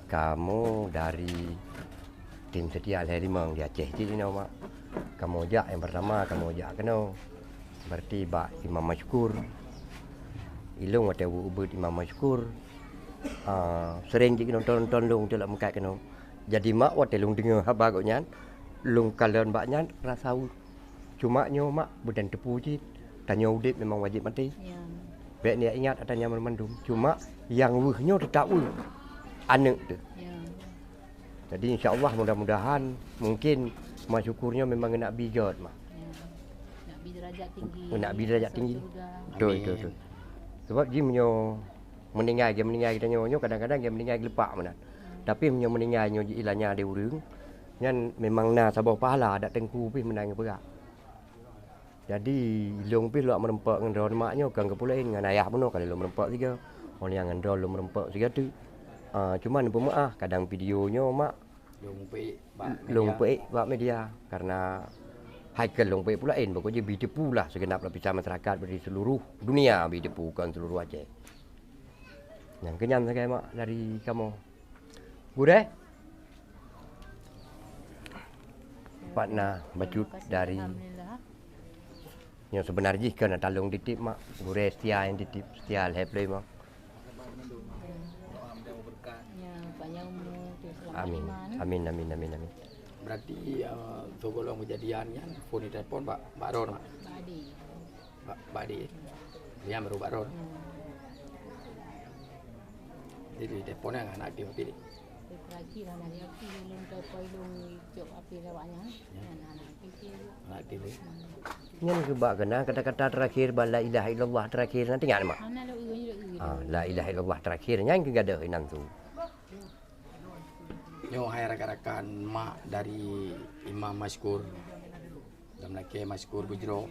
Kamu dari tim setia Al-Harimang di Aceh jadi mak. Kamu ajak yang pertama kamu ajak kena. Berarti bak Imam Mashkur. Ilung atau ubud Imam Mashkur. Sering jadi nonton lung telak muka kena. Jadi mak wat lung dengar haba goknya. Lung kalian baknya rasa cuma nyo mak budan tepu je. Tanya udip memang wajib mati. Ya. Baik ni ingat adanya memandum. Cuma yang wuhnya tetap wuh. Anak tu. Ya. Jadi insya-Allah mudah-mudahan mungkin mak syukurnya memang nak bijot mak. Ya. Nak bi derajat tinggi. Nak bi derajat masuk tinggi. surga. Betul. Sebab dia menyo meninggal kita nyo kadang-kadang dia meninggal lepak mana. Tapi menyo meninggal nyo ilahnya ada urang. Nyan memang na sabah pahala dak tengku pi menang berak. Jadi long pi luak merempak ngendron maknyo kan kepulain dengan ayah pun kalau lu merempak tiga. Orang yang ngendron lu merempak tiga tu. Cuman pemaaf kadang videonya mak long pe bak media karena Haikal long pe pulain pokoknya bidepu lah segenap lapisan masyarakat dari seluruh dunia bidepu kan seluruh Aceh. Yang kenyang sekali mak dari kamu. Bude? Partner bacut dari Alhamdulillah. yang sebenarnya kan talung ditip mak. Bude setia yang ditip setia Al-Haplay mak. Ya, banyak umur tu selamat Amin. iman. Amin. Berarti segala kejadiannya phone di telepon Mbak Ron, Badi. Mbak Adi. Dia baru Mbak Ron. Jadi teleponnya nggak aktif tapi Lagi lah dari api belum tahu belum cok api lewatnya. Anak kecil. nggak aktif. Yang kebak kena kata-kata terakhir la ilaha illallah terakhir nanti ingat mak. Anak lu ui. La ilaha illallah terakhir yang enggak ada inang tu. Nyo hai rakan-rakan mak dari Imam Mashkur dan laki Mashkur Bujro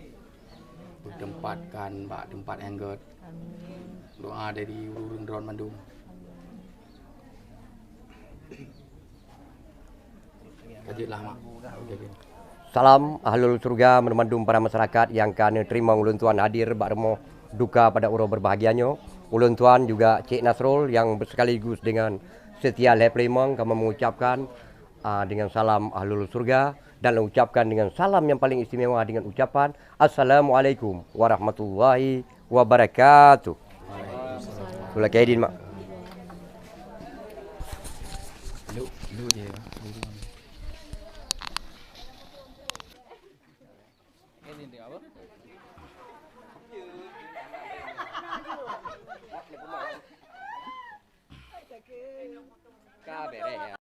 bertempatkan bak tempat enggot doa dari urun Ron Mandum. Lanjutlah mak. Okay. Salam ahlul surga memandum para masyarakat yang kan terima ulun tuan hadir bak remo duka pada urang berbahagianya. Ulun tuan juga Cik Nasrul yang sekaligus dengan Setia Al-Haplay kami mengucapkan dengan salam ahlul surga dan mengucapkan dengan salam yang paling istimewa dengan ucapan Assalamualaikum warahmatullahi wabarakatuh. Sulah kaidin mak. Lu dia. Kabeh ya.